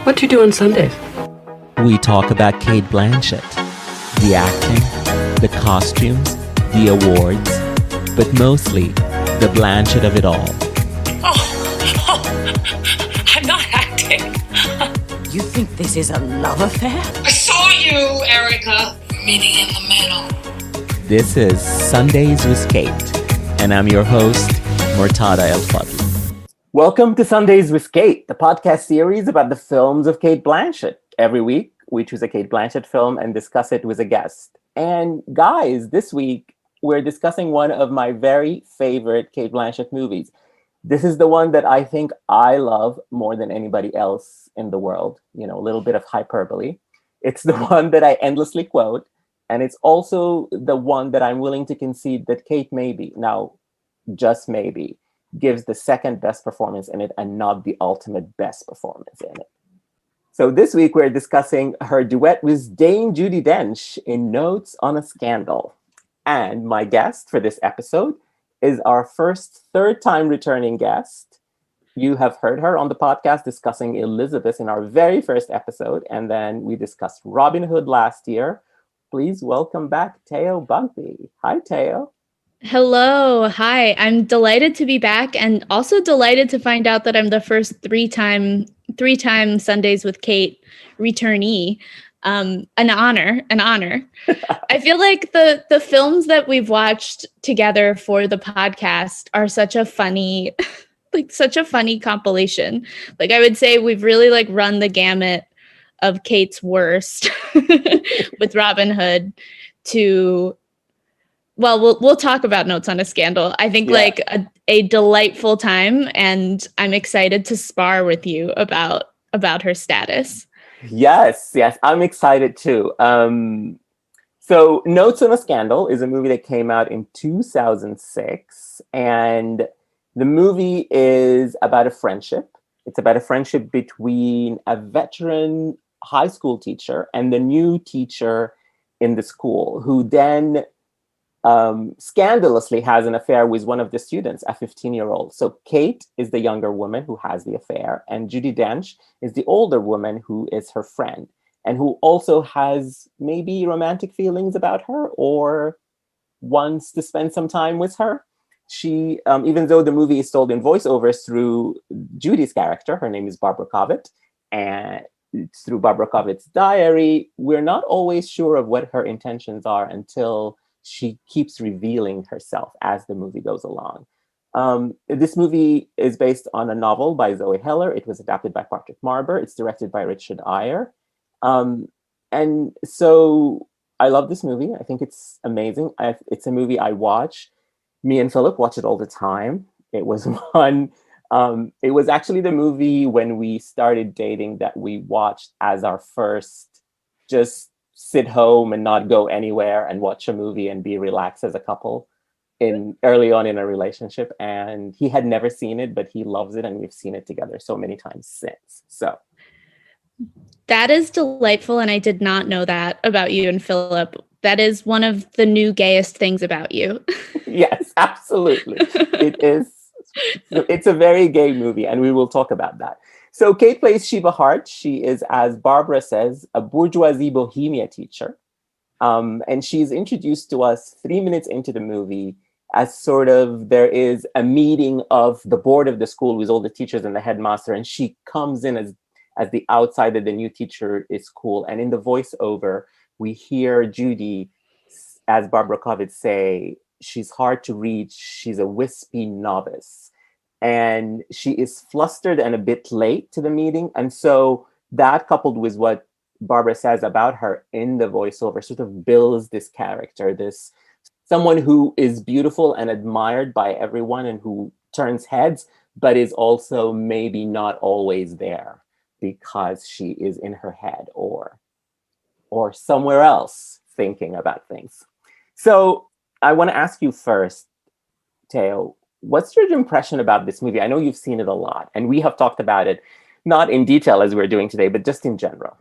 What do you do on Sundays? We talk about Cate Blanchett, the acting, the costumes, the awards, but mostly the Blanchett of it all. I'm not acting. You think this is a love affair? I saw you, Erica. Meeting in the middle. This is Sundays with Cate, and I'm your host, Murtada Elfadl. Welcome to Sundays with Cate, the podcast series about the films of Cate Blanchett. Every week, we choose a Cate Blanchett film and discuss it with a guest. And guys, this week, we're discussing one of my very favorite Cate Blanchett movies. This is the one that I think I love more than anybody else in the world. You know, a little bit of hyperbole. It's the one that I endlessly quote. And it's also the one that I'm willing to concede that Cate maybe, now just maybe, gives the second best performance in it and not the ultimate best performance in it. So this week we're discussing her duet with Dame Judi Dench in Notes on a Scandal. And my guest for this episode is our first third-time returning guest. You have heard her on the podcast discussing Elizabeth in our very first episode, and then we discussed Robin Hood last year. Please welcome back Teo Bugbee. Hi, Teo. Hello. Hi. I'm delighted to be back and also delighted to find out that I'm the first three-time Sundays with Cate returnee. An honor. I feel like the films that we've watched together for the podcast are such a funny compilation. Like I would say we've really run the gamut of Cate's worst with Robin Hood to, well, we'll talk about Notes on a Scandal. I think a delightful time, and I'm excited to spar with you about her status. Yes, I'm excited too. So Notes on a Scandal is a movie that came out in 2006, and the movie is about a friendship. It's about a friendship between a veteran high school teacher and the new teacher in the school, who then scandalously has an affair with one of the students, a 15-year-old. So Cate is the younger woman who has the affair, and Judi Dench is the older woman who is her friend and who also has maybe romantic feelings about her or wants to spend some time with her. She, even though the movie is told in voiceovers through Judi's character, her name is Barbara Cobbett, and through Barbara Cobbett's diary, we're not always sure of what her intentions are until she keeps revealing herself as the movie goes along. This movie is based on a novel by Zoe Heller. It was adapted by Patrick Marber. It's directed by Richard Eyre. And so I love this movie. I think it's amazing. It's a movie I watch. Me and Philip watch it all the time. It was one. It was actually the movie when we started dating that we watched as our first just sit home and not go anywhere and watch a movie and be relaxed as a couple early on in a relationship. And he had never seen it, but he loves it, and we've seen it together so many times since. So that is delightful, and I did not know that about you and Philip. That is one of the new gayest things about you. Yes, absolutely. It is. It's a very gay movie, and we will talk about that. So Cate plays Sheba Hart. She is, as Barbara says, a bourgeoisie bohemia teacher. And she's introduced to us 3 minutes into the movie as sort of, there is a meeting of the board of the school with all the teachers and the headmaster, and she comes in as the outsider. The new teacher is cool. And in the voiceover, we hear Judi, as Barbara Cobbett, say, she's hard to reach. She's a wispy novice. And she is flustered and a bit late to the meeting. And so that, coupled with what Barbara says about her in the voiceover, sort of builds this character, this someone who is beautiful and admired by everyone and who turns heads, but is also maybe not always there because she is in her head or somewhere else thinking about things. So I want to ask you first, Teo, what's your impression about this movie? I know you've seen it a lot, and we have talked about it, not in detail as we're doing today, but just in general.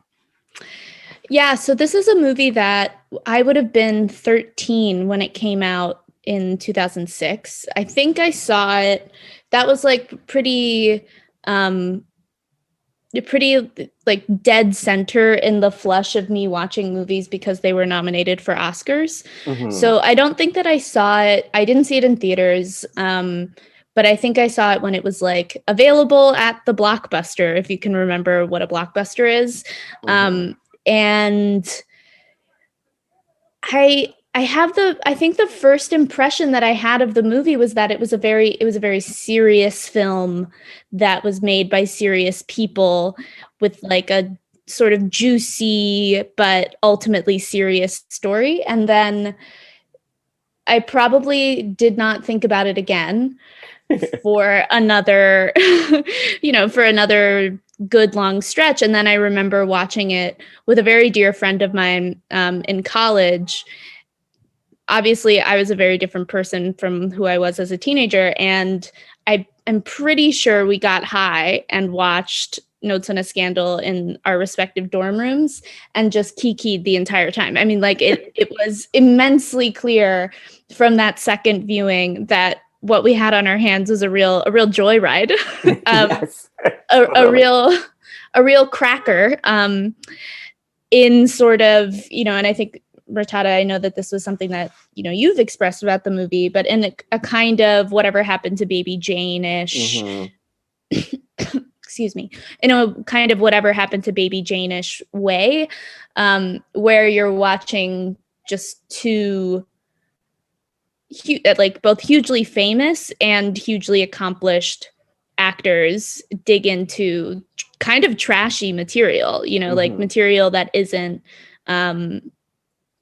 Yeah, so this is a movie that I would have been 13 when it came out in 2006. I think I saw it. That was pretty pretty like dead center in the flush of me watching movies because they were nominated for Oscars. So I don't think that I saw it. I didn't see it in theaters. But I think I saw it when it was like available at the Blockbuster, if you can remember what a Blockbuster is. And I think the first impression that I had of the movie was that it was a very serious film that was made by serious people with like a sort of juicy but ultimately serious story. And then I probably did not think about it again for another, for another good long stretch. And then I remember watching it with a very dear friend of mine in college. Obviously, I was a very different person from who I was as a teenager. And I am pretty sure we got high and watched Notes on a Scandal in our respective dorm rooms and just kikied the entire time. I mean, like it was immensely clear from that second viewing that what we had on our hands was a real joyride, Yes. a real cracker, in sort of, and I think Murtada, I know that this was something that, you've expressed about the movie, but in a kind of Whatever Happened to Baby Jane-ish, excuse me, in a kind of Whatever Happened to Baby Jane-ish way, where you're watching just two like both hugely famous and hugely accomplished actors dig into kind of trashy material, like material that isn't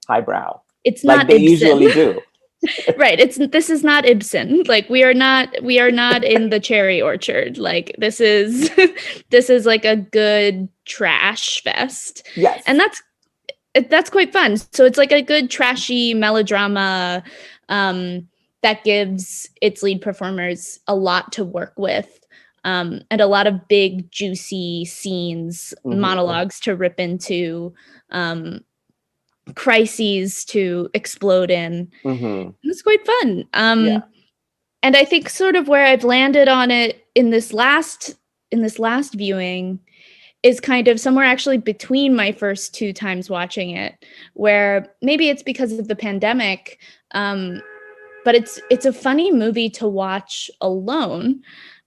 highbrow. It's like not they Ibsen. usually do. Right. This is not Ibsen. Like we are not in the cherry orchard. Like this is like a good trash fest. Yes. And that's quite fun. So it's like a good trashy melodrama that gives its lead performers a lot to work with, and a lot of big, juicy scenes, monologues to rip into, crises to explode in. It's quite fun. And I think sort of where I've landed on it in this last viewing is kind of somewhere actually between my first two times watching it, where maybe it's because of the pandemic, but it's a funny movie to watch alone.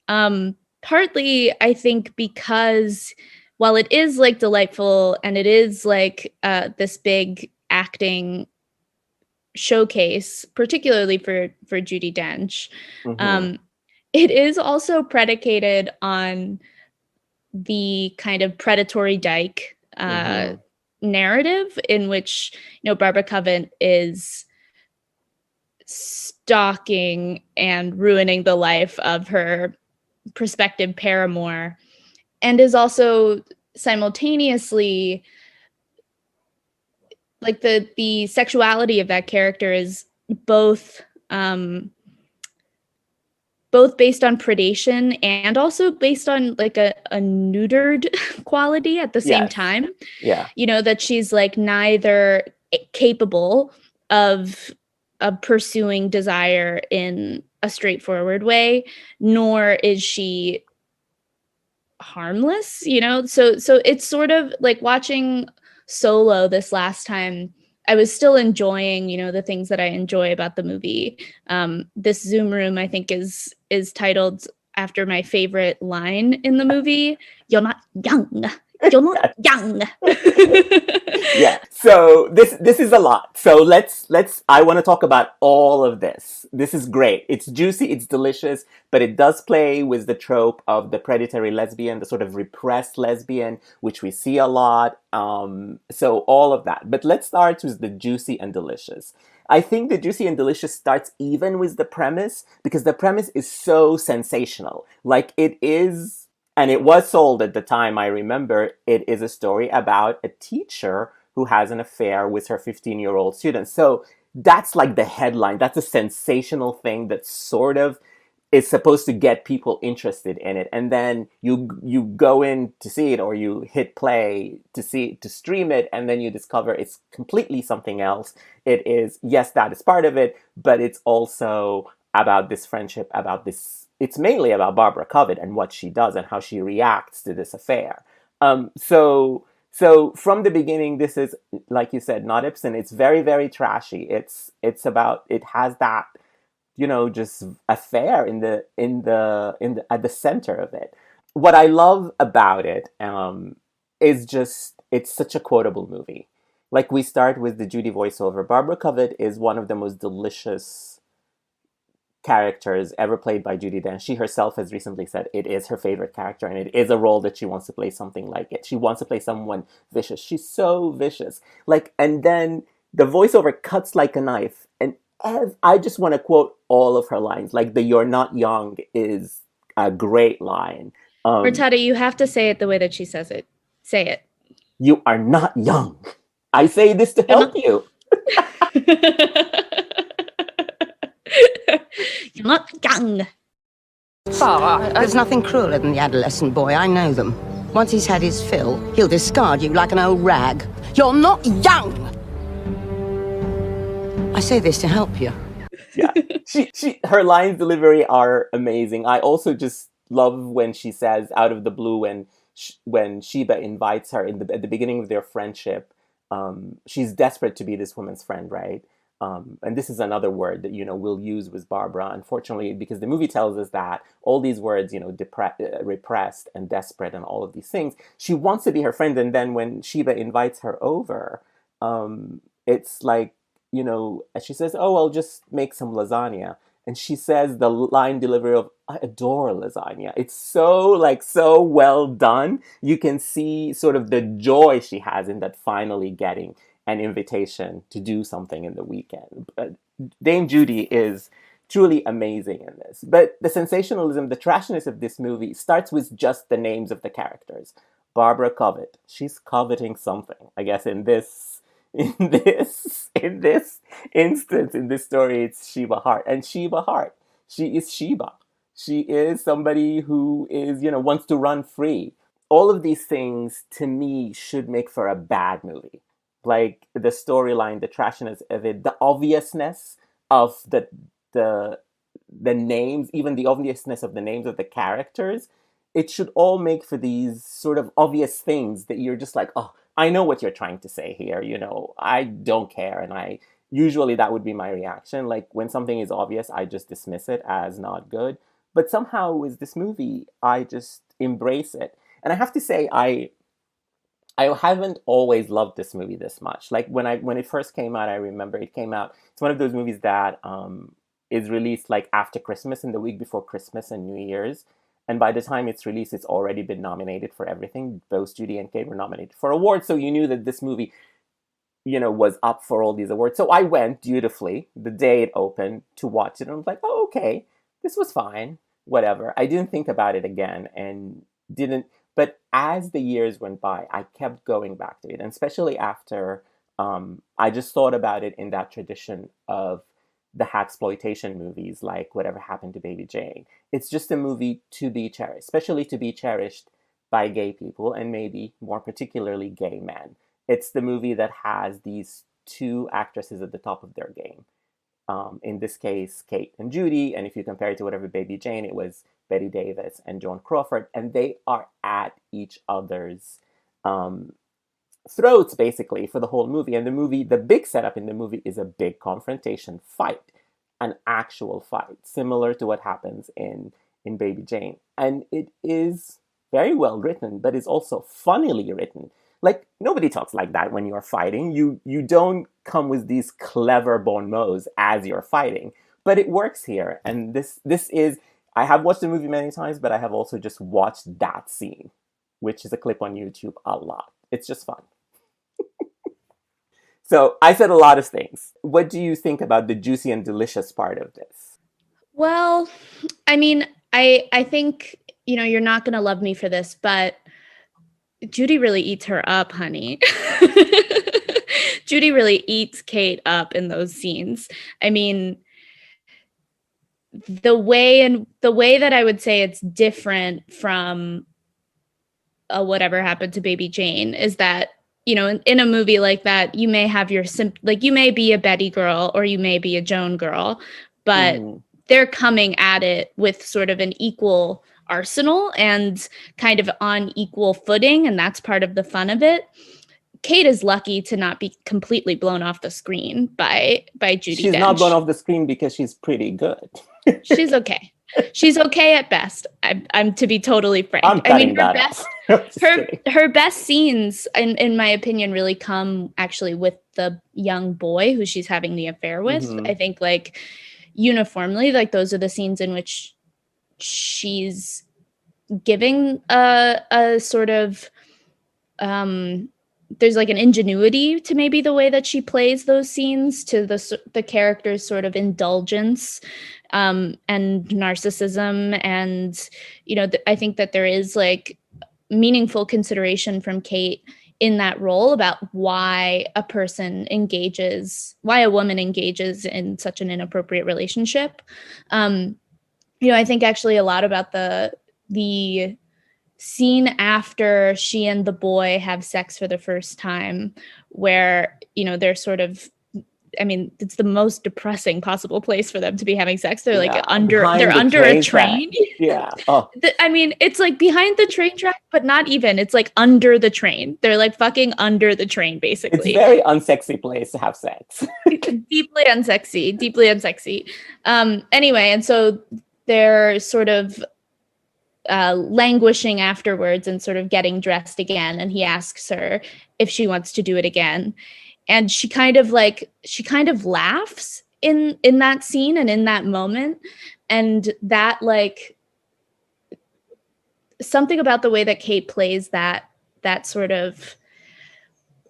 Partly, I think, because while it is like delightful and it is like this big acting showcase, particularly for Judi Dench, it is also predicated on the kind of predatory dyke narrative in which, Barbara Covent is stalking and ruining the life of her prospective paramour, and is also simultaneously like the sexuality of that character is both based on predation and also based on like a neutered quality at the same time. Yeah. That she's like neither capable of pursuing desire in a straightforward way, nor is she harmless, so it's sort of like watching Solo this last time. I was still enjoying, the things that I enjoy about the movie. This Zoom room, I think, is titled after my favorite line in the movie. You're not young. You're not young. Yeah. So this is a lot. So let's I want to talk about all of this. This is great. It's juicy, it's delicious, but it does play with the trope of the predatory lesbian, the sort of repressed lesbian, which we see a lot. So all of that. But let's start with the juicy and delicious. I think the juicy and delicious starts even with the premise, because the premise is so sensational. Like it is. And it was sold at the time, I remember. It is a story about a teacher who has an affair with her 15-year-old student. So that's like the headline. That's a sensational thing that sort of is supposed to get people interested in it. And then you go in to see it, or you hit play to stream it, and then you discover it's completely something else. It is, yes, that is part of it, but it's also about this friendship, about this. It's mainly about Barbara Covent and what she does and how she reacts to this affair. So from the beginning, this is, like you said, not Ibsen. It's very, very trashy. It's about, it has that, just affair in the at the center of it. What I love about it is just, it's such a quotable movie. Like, we start with the Judi voiceover. Barbara Covett is one of the most delicious characters ever played by Judi Dench. She herself has recently said it is her favorite character, and it is a role that she wants to play something like it. She wants to play someone vicious. She's so vicious. Like, and then the voiceover cuts like a knife. And I just want to quote all of her lines. Like, the "You're not young" is a great line. Murtada, you have to say it the way that she says it. Say it. You are not young. I say this to help you. You're not young. There's nothing crueler than the adolescent boy. I know them. Once he's had his fill, he'll discard you like an old rag. You're not young! I say this to help you. Yeah. Her lines delivery are amazing. I also just love when she says out of the blue, when Sheba invites her at the beginning of their friendship, she's desperate to be this woman's friend, right? And this is another word that, we'll use with Barbara, unfortunately, because the movie tells us that all these words, repressed and desperate and all of these things, she wants to be her friend. And then when Sheba invites her over, it's like, she says, "Oh, I'll just make some lasagna." And she says the line delivery of, "I adore lasagna." It's so well done. You can see sort of the joy she has in that, finally getting an invitation to do something in the weekend. But Dame Judi is truly amazing in this. But the sensationalism, the trashiness of this movie starts with just the names of the characters. Barbara Covett. She's coveting something, I guess, in this instance, in this story, it's Sheba Hart. And Sheba Hart, she is Sheba. She is somebody who is, wants to run free. All of these things, to me, should make for a bad movie. Like, the storyline, the trashiness of it, the obviousness of the names, even the obviousness of the names of the characters, it should all make for these sort of obvious things that you're just like, oh, I know what you're trying to say here, I don't care. And usually that would be my reaction. Like, when something is obvious, I just dismiss it as not good. But somehow with this movie, I just embrace it. And I have to say, I haven't always loved this movie this much. Like, when it first came out, I remember it came out. It's one of those movies that is released like after Christmas, in the week before Christmas and New Year's. And by the time it's released, it's already been nominated for everything. Both Judi and Cate were nominated for awards. So you knew that this movie, was up for all these awards. So I went dutifully the day it opened to watch it. And I was like, oh, okay, this was fine. Whatever. I didn't think about it again and didn't. But as the years went by, I kept going back to it. And especially after I just thought about it in that tradition of the hagsploitation movies, like Whatever Happened to Baby Jane. It's just a movie to be cherished, especially to be cherished by gay people, and maybe more particularly gay men. It's the movie that has these two actresses at the top of their game. In this case, Cate and Judi, and if you compare it to Whatever Baby Jane, it was Bette Davis and Joan Crawford, and they are at each other's throats, basically, for the whole movie. And the big setup in the movie is a big confrontation fight, an actual fight, similar to what happens in Baby Jane. And it is very well written, but is also funnily written. Like, nobody talks like that when you're fighting. You don't come with these clever bon mots as you're fighting. But it works here. And this is, I have watched the movie many times, but I have also just watched that scene, which is a clip on YouTube, a lot. It's just fun. So I said a lot of things. What do you think about the juicy and delicious part of this? Well, I mean, I think, you're not going to love me for this, but Judi really eats her up, honey. Judi really eats Cate up in those scenes. I mean, the way that I would say it's different from Whatever Happened to Baby Jane is that, in a movie like that, you may have you may be a Betty girl or you may be a Joan girl, but they're coming at it with sort of an equal arsenal and kind of on equal footing, and that's part of the fun of it. Cate is lucky to not be completely blown off the screen by Judi Dench. She's not blown off the screen because she's pretty good. She's okay. She's okay at best. I'm to be totally frank. Her best scenes, in my opinion, really come actually with the young boy who she's having the affair with. Mm-hmm. I think like uniformly, like those are the scenes in which she's giving a sort of there's like an ingenuity to maybe the way that she plays those scenes, to the character's sort of indulgence and narcissism. And, you know, I think that there is like meaningful consideration from Cate in that role about why a woman engages in such an inappropriate relationship. You know, I think actually a lot about the scene after she and the boy have sex for the first time, where, you know, they're sort of, I mean, it's the most depressing possible place for them to be having sex. They're like under a train. Yeah. Oh. I mean, it's like behind the train track, but not even. It's like under the train. They're like fucking under the train, basically. It's a very unsexy place to have sex. Deeply unsexy. Anyway, and so they're sort of languishing afterwards and sort of getting dressed again, and he asks her if she wants to do it again, and she kind of laughs in that scene and in that moment. And that, like, something about the way that Cate plays that sort of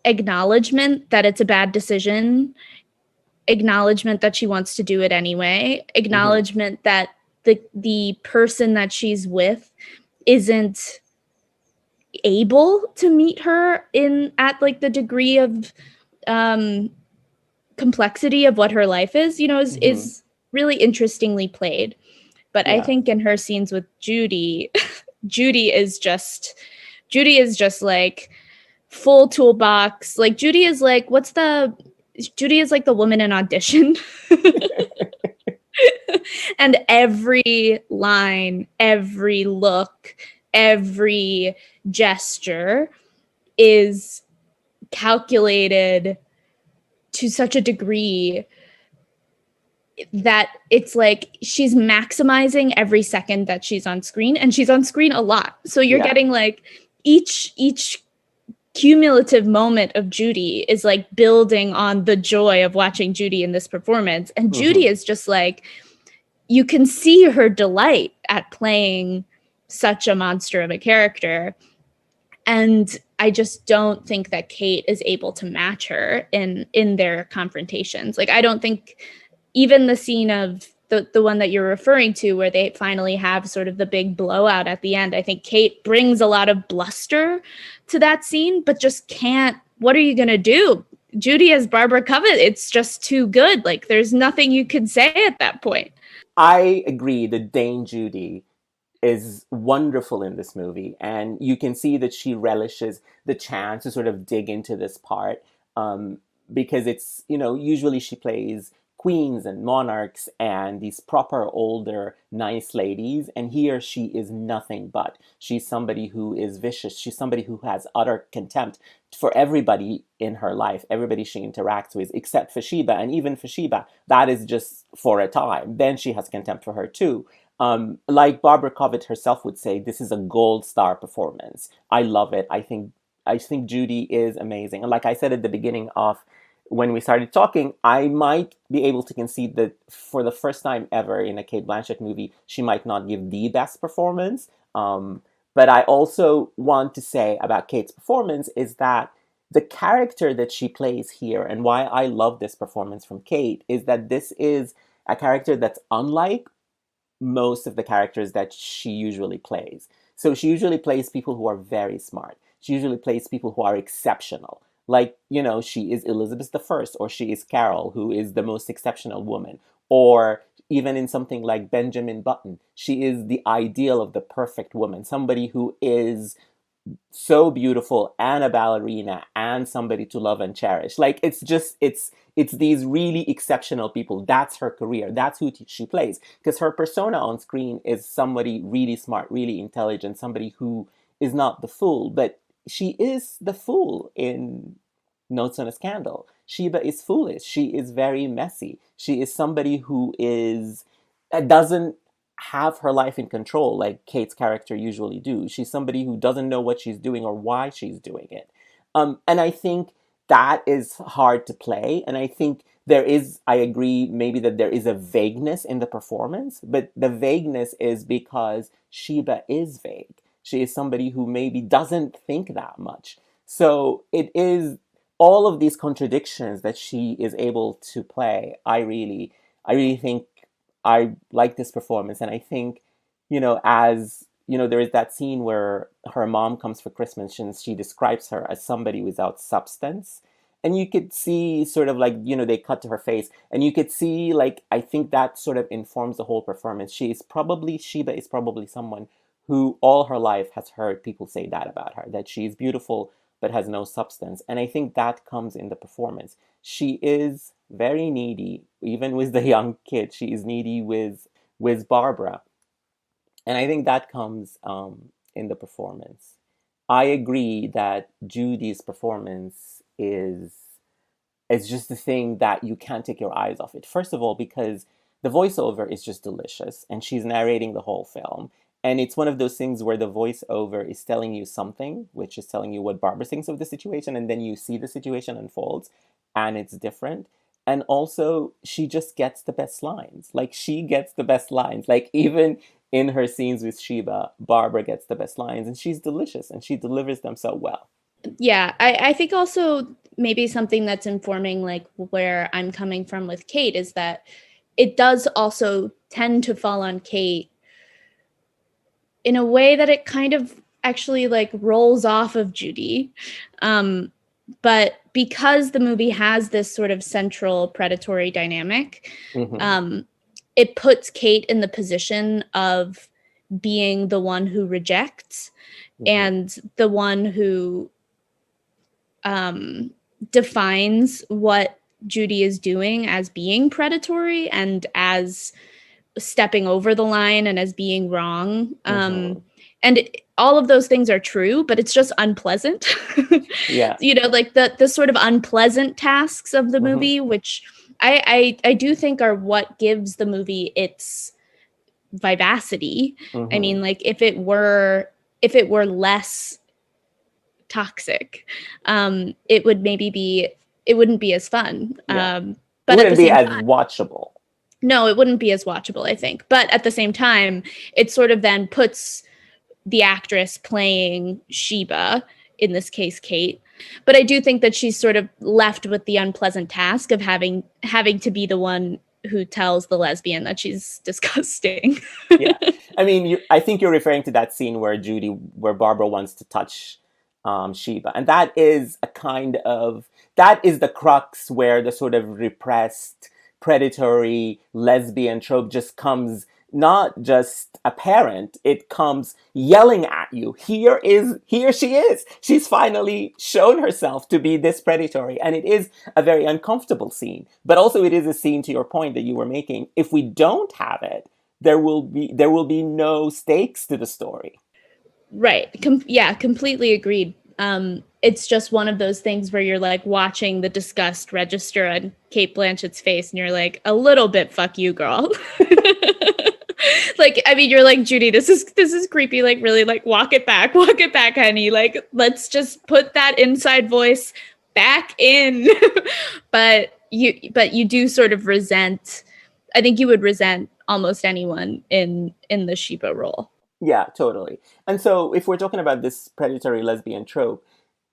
acknowledgement that it's a bad decision, acknowledgement that she wants to do it anyway, acknowledgement that the person that she's with isn't able to meet her at like the degree of complexity of what her life is, you know, is really interestingly played. But I think in her scenes with Judi, Judi is just like full toolbox. Like Judi is like the woman in Audition. And every line, every look, every gesture is calculated to such a degree that it's like she's maximizing every second that she's on screen, and she's on screen a lot. So you're getting like each cumulative moment of Judi is like building on the joy of watching Judi in this performance. And Judi is just like, you can see her delight at playing such a monster of a character. And I just don't think that Cate is able to match her in their confrontations. Like, I don't think even the scene of the one that you're referring to, where they finally have sort of the big blowout at the end, I think Cate brings a lot of bluster to that scene, but just can't. What are you going to do? Judi as Barbara Covett, it's just too good. Like, there's nothing you can say at that point. I agree that Dame Judi is wonderful in this movie, and you can see that she relishes the chance to sort of dig into this part, because it's, you know, usually she plays queens and monarchs and these proper older nice ladies, and here she is nothing but. She's somebody who is vicious. She's somebody who has utter contempt for everybody in her life, everybody she interacts with, except for Sheba. And even for Sheba, that is just for a time. Then she has contempt for her too. Like Barbara Covett herself would say, this is a gold star performance. I love it. I think Judi is amazing. And like I said at the beginning of when we started talking, I might be able to concede that for the first time ever in a Cate Blanchett movie, she might not give the best performance. But I also want to say about Cate's performance is that the character that she plays here, and why I love this performance from Cate, is that this is a character that's unlike most of the characters that she usually plays. So she usually plays people who are very smart. She usually plays people who are exceptional. Like, you know, she is Elizabeth I, or she is Carol, who is the most exceptional woman. Or even in something like Benjamin Button, she is the ideal of the perfect woman, somebody who is so beautiful and a ballerina and somebody to love and cherish. Like it's these really exceptional people. That's her career. That's who she plays. Because her persona on screen is somebody really smart, really intelligent, somebody who is not the fool, but she is the fool in Notes on a Scandal. Sheba is foolish. She is very messy. She is somebody who is doesn't have her life in control like Kate's character usually do. She's somebody who doesn't know what she's doing or why she's doing it. And I think that is hard to play. And I think I agree maybe that there is a vagueness in the performance, but the vagueness is because Sheba is vague. She is somebody who maybe doesn't think that much. So it is all of these contradictions that she is able to play. I really think I like this performance. And I think, as there is that scene where her mom comes for Christmas and she describes her as somebody without substance. And you could see sort of like, they cut to her face and you could see like, I think that sort of informs the whole performance. Sheba is probably someone who all her life has heard people say that about her, that she's beautiful but has no substance. And I think that comes in the performance. She is very needy, even with the young kid. She is needy with Barbara. And I think that comes in the performance. I agree that Judi's performance is just the thing that you can't take your eyes off it. First of all, because the voiceover is just delicious and she's narrating the whole film. And it's one of those things where the voiceover is telling you something, which is telling you what Barbara thinks of the situation, and then you see the situation unfolds, and it's different. And also, she just gets the best lines. Like, she gets the best lines. Like, even in her scenes with Sheba, Barbara gets the best lines, and she's delicious, and she delivers them so well. Yeah, I think also maybe something that's informing like where I'm coming from with Kate is that it does also tend to fall on Kate in a way that it kind of actually like rolls off of Judi. But because the movie has this sort of central predatory dynamic, it puts Kate in the position of being the one who rejects and the one who defines what Judi is doing as being predatory and as stepping over the line and as being wrong. And all of those things are true, but it's just unpleasant. Yeah. Like the sort of unpleasant tasks of the movie, which I do think are what gives the movie its vivacity. I mean, like if it were less toxic, it would it wouldn't be as fun. Yeah. But it wouldn't be as watchable. No, it wouldn't be as watchable, I think. But at the same time, it sort of then puts the actress playing Sheba, in this case, Kate. But I do think that she's sort of left with the unpleasant task of having to be the one who tells the lesbian that she's disgusting. Yeah. I mean, I think you're referring to that scene where Barbara wants to touch Sheba. And that is that is the crux where the sort of repressed, predatory lesbian trope just comes not just apparent, it comes yelling at you. Here she is. She's finally shown herself to be this predatory. And it is a very uncomfortable scene. But also it is a scene, to your point that you were making. If we don't have it, there will be no stakes to the story. Right. Completely agreed. It's just one of those things where you're like watching the disgust register on Cate Blanchett's face and you're like, a little bit fuck you, girl. Like, I mean, you're like, Judi, this is creepy. Like, really, like, walk it back, honey. Like, let's just put that inside voice back in. But you do sort of resent. I think you would resent almost anyone in the Sheba role. Yeah, totally. And so if we're talking about this predatory lesbian trope,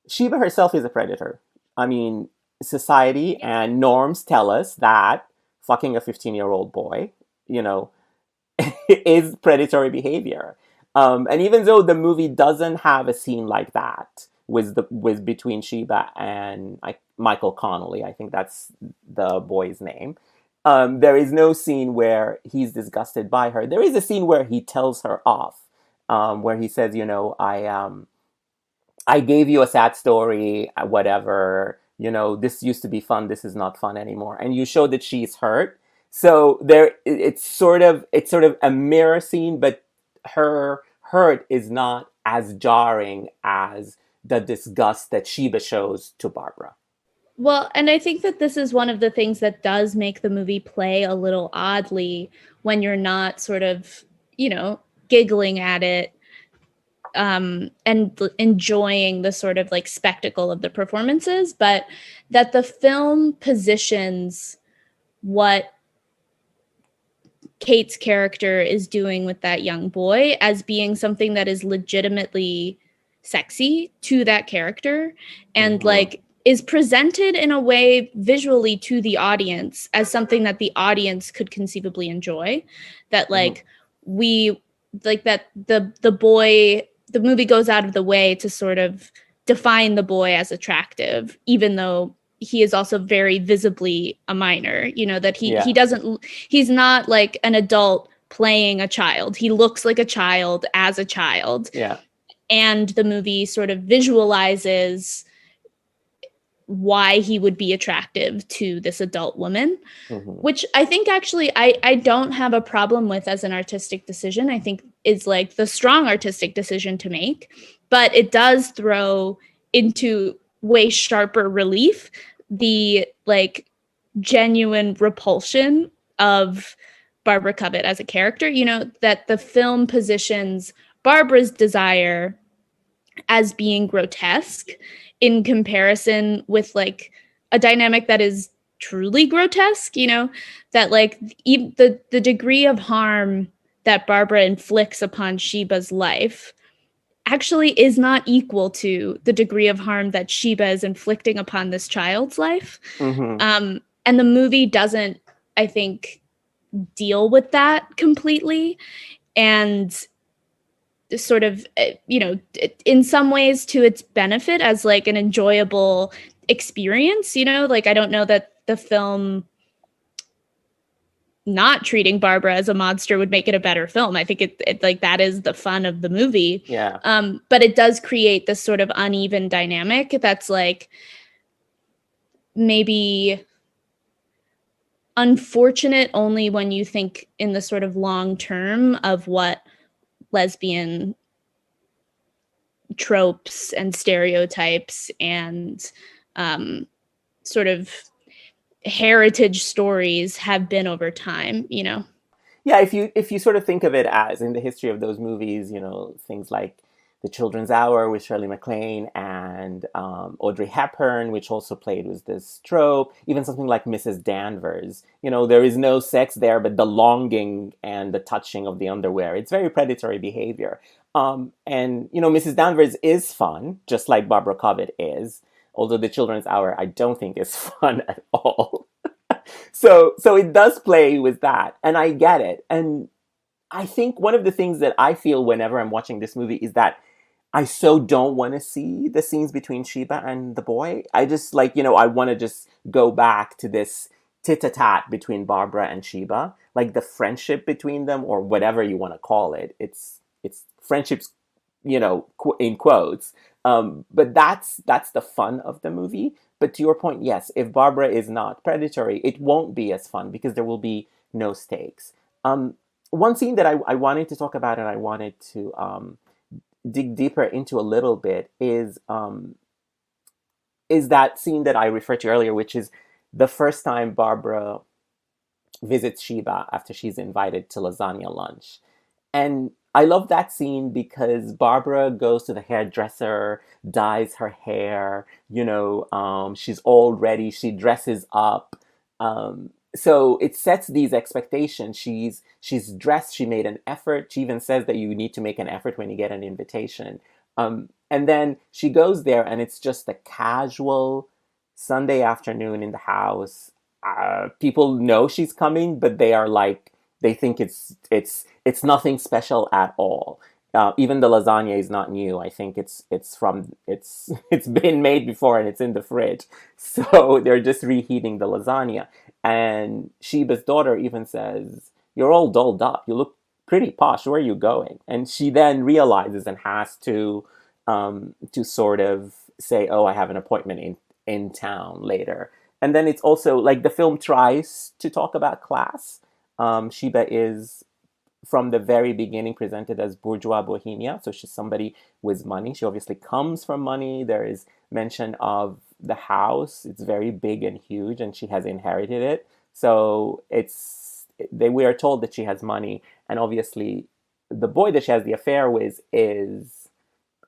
Sheba herself is a predator. I mean, society and norms tell us that fucking a 15-year-old boy, is predatory behavior. And even though the movie doesn't have a scene like that with between Sheba and Michael Connolly, I think that's the boy's name. There is no scene where he's disgusted by her. There is a scene where he tells her off, where he says, I gave you a sad story, whatever, this used to be fun, this is not fun anymore. And you show that she's hurt. So it's sort of a mirror scene, but her hurt is not as jarring as the disgust that Sheba shows to Barbara. Well, and I think that this is one of the things that does make the movie play a little oddly when you're not sort of, giggling at it and enjoying the sort of like spectacle of the performances, but that the film positions what Kate's character is doing with that young boy as being something that is legitimately sexy to that character and like is presented in a way visually to the audience as something that the audience could conceivably enjoy, that like we like that the movie goes out of the way to sort of define the boy as attractive, even though he is also very visibly a minor, that he's not like an adult playing a child. He looks like a child as a child. Yeah. And the movie sort of visualizes why he would be attractive to this adult woman, which I think actually I don't have a problem with as an artistic decision. I think is like the strong artistic decision to make, but it does throw into way sharper relief the like genuine repulsion of Barbara Covett as a character, that the film positions Barbara's desire as being grotesque in comparison with like a dynamic that is truly grotesque, that like the degree of harm that Barbara inflicts upon Sheba's life actually is not equal to the degree of harm that Sheba is inflicting upon this child's life. And the movie doesn't, I think, deal with that completely. And sort of, in some ways to its benefit as like an enjoyable experience, like I don't know that the film not treating Barbara as a monster would make it a better film. I think it like that is the fun of the movie. Yeah. But it does create this sort of uneven dynamic that's like maybe unfortunate only when you think in the sort of long term of what lesbian tropes and stereotypes and sort of heritage stories have been over time, Yeah, if you sort of think of it as in the history of those movies, things like The Children's Hour with Shirley MacLaine and Audrey Hepburn, which also played with this trope, even something like Mrs. Danvers, there is no sex there, but the longing and the touching of the underwear, it's very predatory behavior. And Mrs. Danvers is fun, just like Barbara Covett is, although The Children's Hour I don't think is fun at all. So it does play with that, and I get it. And I think one of the things that I feel whenever I'm watching this movie is that I so don't want to see the scenes between Sheba and the boy. I just I want to just go back to this tit-a-tat between Barbara and Sheba, like the friendship between them, or whatever you want to call it. It's friendships, in quotes. But that's the fun of the movie. But to your point, yes, if Barbara is not predatory, it won't be as fun because there will be no stakes. One scene that I wanted to talk about and I wanted to dig deeper into a little bit is that scene that I referred to earlier, which is the first time Barbara visits Sheba after she's invited to lasagna lunch. And I love that scene because Barbara goes to the hairdresser, dyes her hair, she's all ready, she dresses up. So it sets these expectations. She's dressed, she made an effort. She even says that you need to make an effort when you get an invitation. And then she goes there and it's just a casual Sunday afternoon in the house. People know she's coming, but they think it's nothing special at all. Even the lasagna is not new. I think it's been made before and it's in the fridge. So they're just reheating the lasagna. And Sheba's daughter even says, "You're all dolled up. You look pretty posh. Where are you going?" And she then realizes and has to to sort of say, oh, I have an appointment in town later. And then it's also like the film tries to talk about class. Sheba is from the very beginning presented as bourgeois bohemia. So she's somebody with money. She obviously comes from money. There is mention of the house. It's very big and huge, and she has inherited it. So we are told that she has money. And obviously the boy that she has the affair with is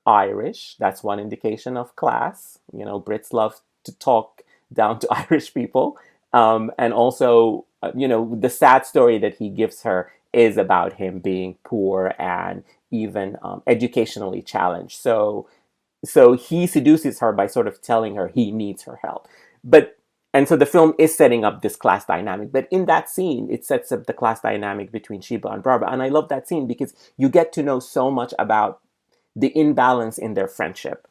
Irish. That's one indication of class. You know, Brits love to talk down to Irish people. And also, the sad story that he gives her is about him being poor and even educationally challenged. So he seduces her by sort of telling her he needs her help. And so the film is setting up this class dynamic. But in that scene, it sets up the class dynamic between Sheba and Barbara. And I love that scene because you get to know so much about the imbalance in their friendship.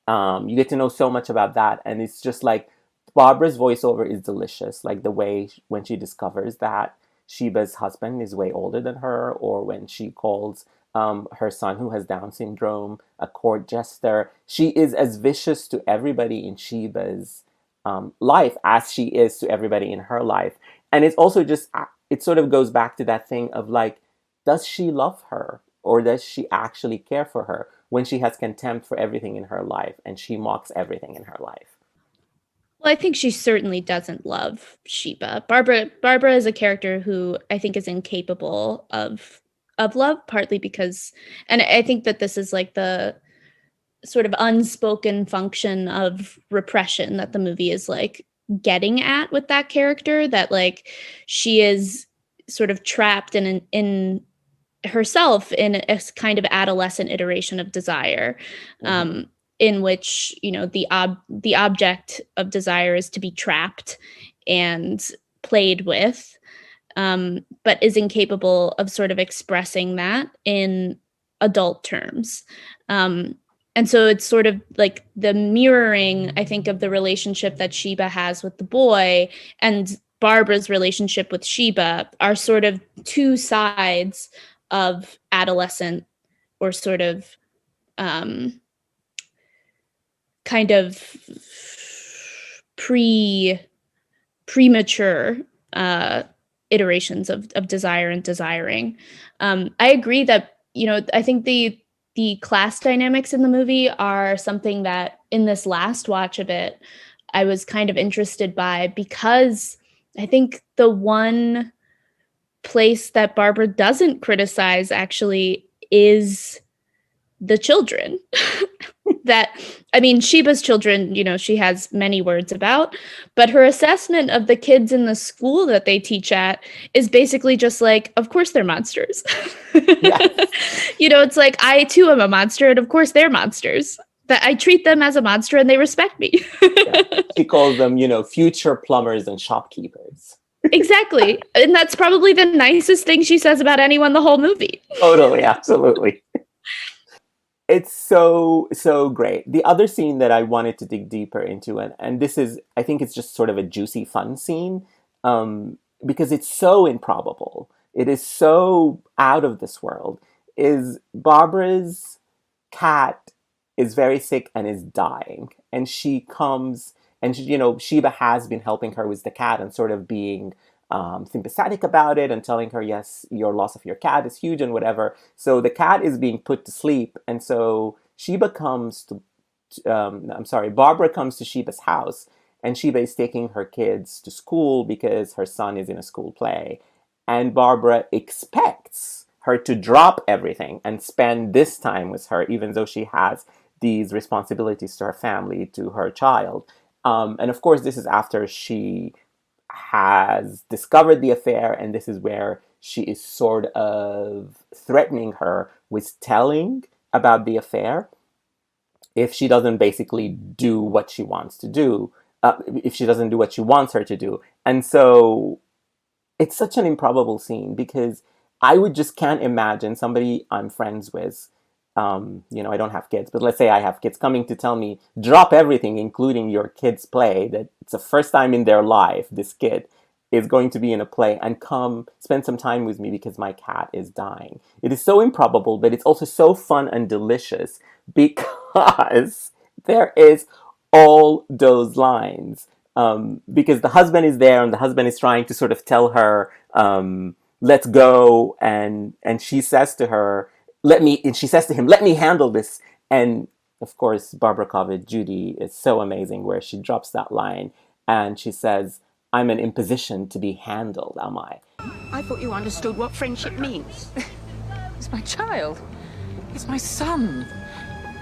You get to know so much about that. And it's just like Barbara's voiceover is delicious. Like the way when she discovers that Sheba's husband is way older than her, or when she calls her son who has Down syndrome a court jester. She is as vicious to everybody in Sheba's life as she is to everybody in her life. And it's also just, it sort of goes back to that thing of like, does she love her? Or does she actually care for her when she has contempt for everything in her life and she mocks everything in her life? Well, I think she certainly doesn't love Sheba. Barbara is a character who I think is incapable of love, partly because, and I think that this is like the sort of unspoken function of repression that the movie is like getting at with that character, that like she is sort of trapped in herself in a kind of adolescent iteration of desire. In which, the object of desire is to be trapped and played with, but is incapable of sort of expressing that in adult terms. And so it's sort of like the mirroring, I think, of the relationship that Sheba has with the boy and Barbara's relationship with Sheba are sort of two sides of adolescent, or sort of kind of premature iterations of desire and desiring. I agree that, I think the class dynamics in the movie are something that in this last watch of it, I was kind of interested by, because I think the one place that Barbara doesn't criticize actually is the children. Sheba's children, she has many words about, but her assessment of the kids in the school that they teach at is basically just like, of course they're monsters. Yes. It's like, I too am a monster, and of course they're monsters. That I treat them as a monster and they respect me. Yeah. She calls them, future plumbers and shopkeepers. Exactly. And that's probably the nicest thing she says about anyone the whole movie. Totally, absolutely. It's so great. The other scene that I wanted to dig deeper into, and this is, I think it's just sort of a juicy, fun scene, because it's so improbable. It is so out of this world, is Barbara's cat is very sick and is dying. And she comes, and Sheba has been helping her with the cat and sort of being sympathetic about it and telling her, yes, your loss of your cat is huge and whatever. So the cat is being put to sleep. And so Barbara comes to Sheba's house, and Sheba is taking her kids to school because her son is in a school play. And Barbara expects her to drop everything and spend this time with her, even though she has these responsibilities to her family, to her child. And of course, this is after she has discovered the affair, and this is where she is sort of threatening her with telling about the affair if she doesn't basically do what she wants to do, if she doesn't do what she wants her to do. And so it's such an improbable scene, because I just can't imagine somebody I'm friends with, I don't have kids, but let's say I have kids, coming to tell me, drop everything, including your kids' play, that it's the first time in their life, this kid, is going to be in a play and come spend some time with me because my cat is dying. It is so improbable, but it's also so fun and delicious because there is all those lines. Because the husband is there and the husband is trying to sort of tell her, let's go. And she says to her, she says to him, let me handle this. And of course, Barbara Kovic, Judi, is so amazing where she drops that line and she says, I'm an imposition to be handled, am I? I thought you understood what friendship means. It's my child. It's my son.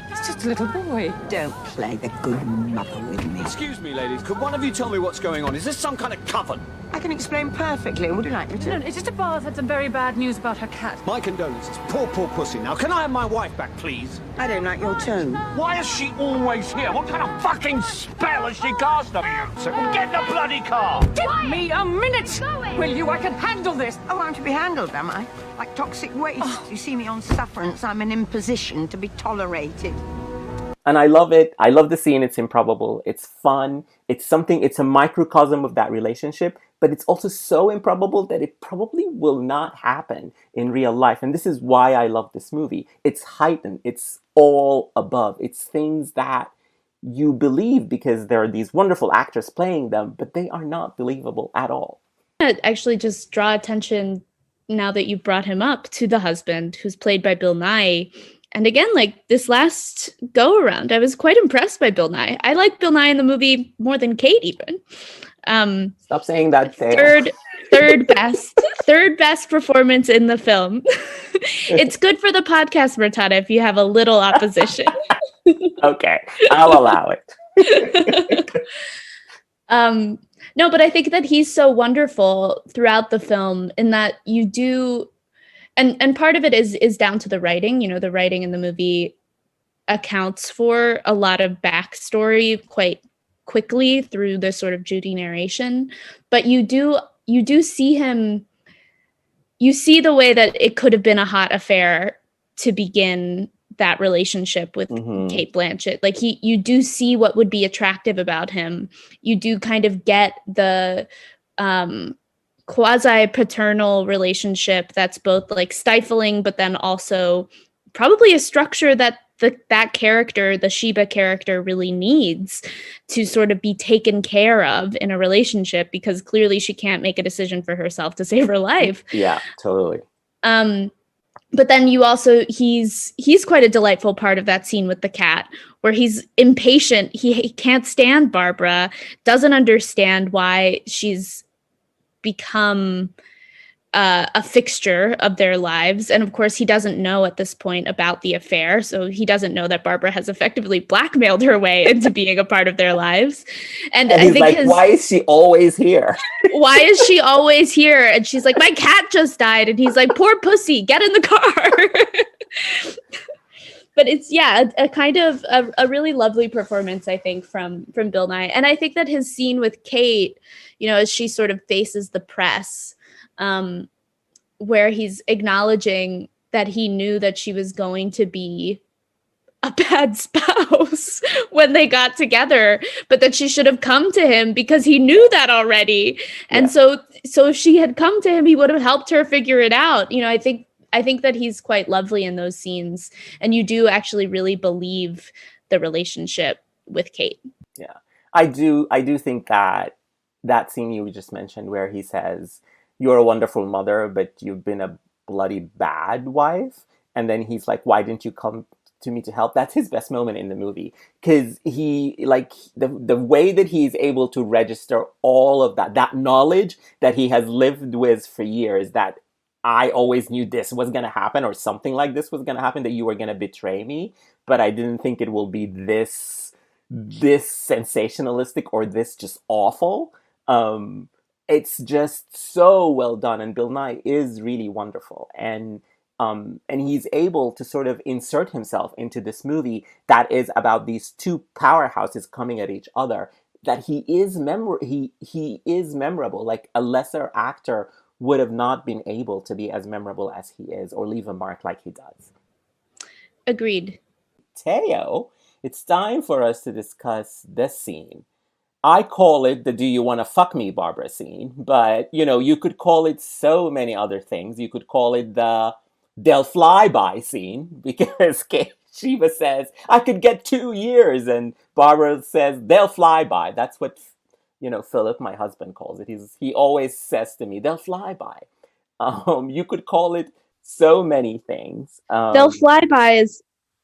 He's just a little boy. Don't play the good mother with me. Excuse me, ladies. Could one of you tell me what's going on? Is this some kind of coven? I can explain perfectly. Would you like me to? No, it's just a bar had some very bad news about her cat. My condolences. Poor, poor pussy. Now, can I have my wife back, please? I don't like your tone. Why is she always here? What kind of fucking spell has she cast on you? So get in the bloody car! Give me a minute! Will you? I can handle this. Oh, I'm to be handled, am I? Like toxic waste. You see me on sufferance. I'm an imposition to be tolerated. And I love it. I love the scene. It's improbable. It's fun. It's a microcosm of that relationship, but it's also so improbable that it probably will not happen in real life. And this is why I love this movie. It's heightened. It's all above. It's things that you believe because there are these wonderful actors playing them, but they are not believable at all. I'd actually just draw attention, now that you've brought him up, to the husband, who's played by Bill Nighy. And again, like this last go around, I was quite impressed by Bill Nighy. I like Bill Nighy in the movie more than Kate even. Stop saying that, Teo. Third best performance in the film. It's good for the podcast, Murtada, if you have a little opposition. Okay, I'll allow it. No, but I think that he's so wonderful throughout the film in that you do. And part of it is down to the writing. You know, the writing in the movie accounts for a lot of backstory quite quickly through the sort of Judi narration. But you do see him, you see the way that it could have been a hot affair to begin that relationship with Cate Blanchett. Like you do see what would be attractive about him. You do kind of get the quasi-paternal relationship that's both like stifling, but then also probably a structure that that character, the Sheba character, really needs to sort of be taken care of in a relationship, because clearly she can't make a decision for herself to save her life. Yeah, totally. But then you also, he's quite a delightful part of that scene with the cat, where he's impatient. He can't stand Barbara, doesn't understand why she's become a fixture of their lives. And of course, he doesn't know at this point about the affair. So he doesn't know that Barbara has effectively blackmailed her way into being a part of their lives. And I he's think like, why is she always here? Why is she always here? And she's like, my cat just died. And he's like, poor pussy, get in the car. But it's, a kind of a really lovely performance, I think, from Bill Nighy. And I think that his scene with Kate, you know, as she sort of faces the press, where he's acknowledging that he knew that she was going to be a bad spouse when they got together, but that she should have come to him because he knew that already. And so if she had come to him, he would have helped her figure it out. You know, I think that he's quite lovely in those scenes, and you do actually really believe the relationship with Kate. Yeah, I do think that scene you just mentioned where he says, you're a wonderful mother, but you've been a bloody bad wife. And then he's like, why didn't you come to me to help? That's his best moment in the movie. Because he, like, the way that he's able to register all of that knowledge that he has lived with for years, that I always knew this was going to happen, or something like this was going to happen, that you were going to betray me, but I didn't think it will be this sensationalistic or this just awful. It's just so well done, and Bill Nighy is really wonderful, and he's able to sort of insert himself into this movie that is about these two powerhouses coming at each other. That he is memorable. Like a lesser actor would have not been able to be as memorable as he is, or leave a mark like he does. Agreed. Teo, it's time for us to discuss this scene. I call it the "Do you want to fuck me, Barbara" scene, but you could call it so many other things. You could call it the "They'll fly by" scene because Sheba says, "I could get 2 years," and Barbara says, "They'll fly by." That's what Philip, my husband, calls it. He always says to me, "They'll fly by." You could call it so many things. They'll fly by is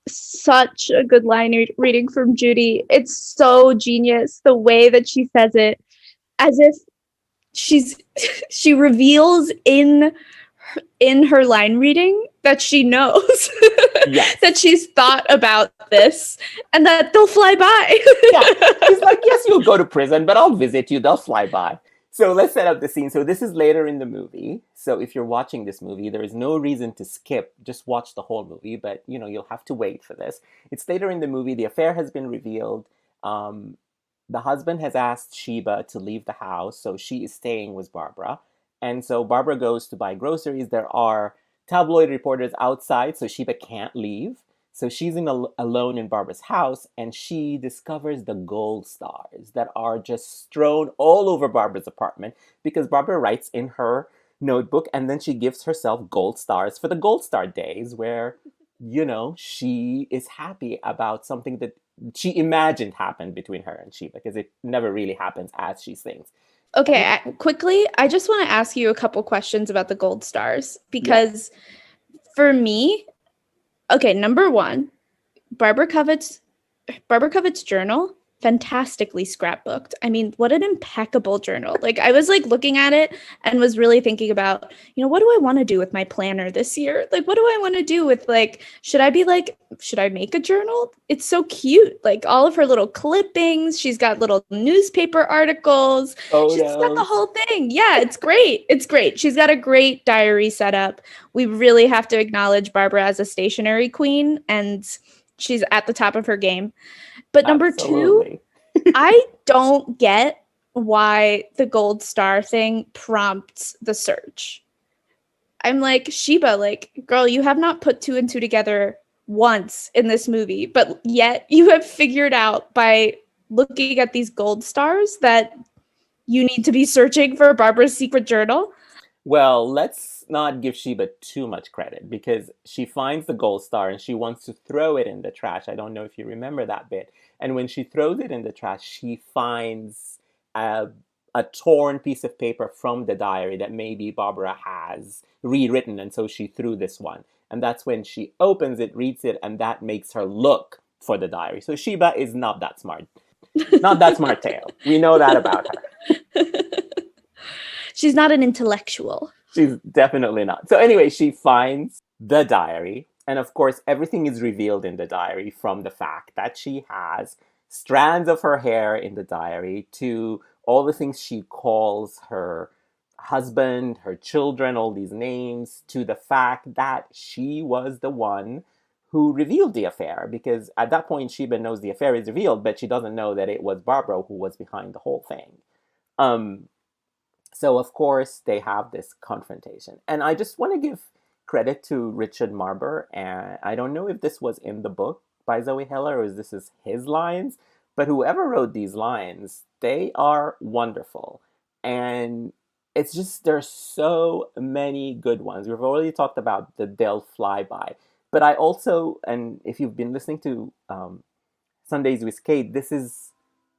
such a good line reading from Judi. It's so genius the way that she says it, as if she reveals in her line reading that she knows Yes. that she's thought about this and that they'll fly by. Yeah. He's like, "Yes, you'll go to prison, but I'll visit you. They'll fly by." So let's set up the scene. So this is later in the movie. So if you're watching this movie, there is no reason to skip. Just watch the whole movie, but you'll have to wait for this. It's later in the movie. The affair has been revealed. The husband has asked Sheba to leave the house, so she is staying with Barbara. And so Barbara goes to buy groceries. There are tabloid reporters outside, so Sheba can't leave. So she's alone in Barbara's house, and she discovers the gold stars that are just strewn all over Barbara's apartment because Barbara writes in her notebook, and then she gives herself gold stars for the gold star days where, she is happy about something that she imagined happened between her and Sheba because it never really happens as she thinks. Okay, quickly, I just want to ask you a couple questions about the gold stars because for me, okay, number one, Barbara Covett's journal, fantastically scrapbooked. I mean, what an impeccable journal. Like, I was looking at it and was really thinking about, what do I want to do with my planner this year? Like, what do I want to do with should I make a journal? It's so cute. Like all of her little clippings. She's got little newspaper articles. Photos. She's got the whole thing. Yeah, it's great. It's great. She's got a great diary setup. We really have to acknowledge Barbara as a stationery queen, and she's at the top of her game. But number Absolutely. two, I don't get why the gold star thing prompts the search. I'm like, Sheba, girl, you have not put 2 and 2 together once in this movie, but yet you have figured out by looking at these gold stars that you need to be searching for Barbara's secret journal. Well, let's not give Sheba too much credit because she finds the gold star and she wants to throw it in the trash. I don't know if you remember that bit. And when she throws it in the trash, she finds a torn piece of paper from the diary that maybe Barbara has rewritten. And so she threw this one. And that's when she opens it, reads it, and that makes her look for the diary. So Sheba is not that smart. Not that smart, Teo. We know that about her. She's not an intellectual. She's definitely not. So anyway, she finds the diary. And of course, everything is revealed in the diary, from the fact that she has strands of her hair in the diary to all the things she calls her husband, her children, all these names, to the fact that she was the one who revealed the affair. Because at that point, Sheba knows the affair is revealed, but she doesn't know that it was Barbara who was behind the whole thing. So, of course, they have this confrontation. And I just want to give credit to Richard Marber. And I don't know if this was in the book by Zoe Heller or if this is his lines, but whoever wrote these lines, they are wonderful. And it's just, there's so many good ones. We've already talked about the "They'll fly by." But I also, and if you've been listening to Sundays with Kate, this is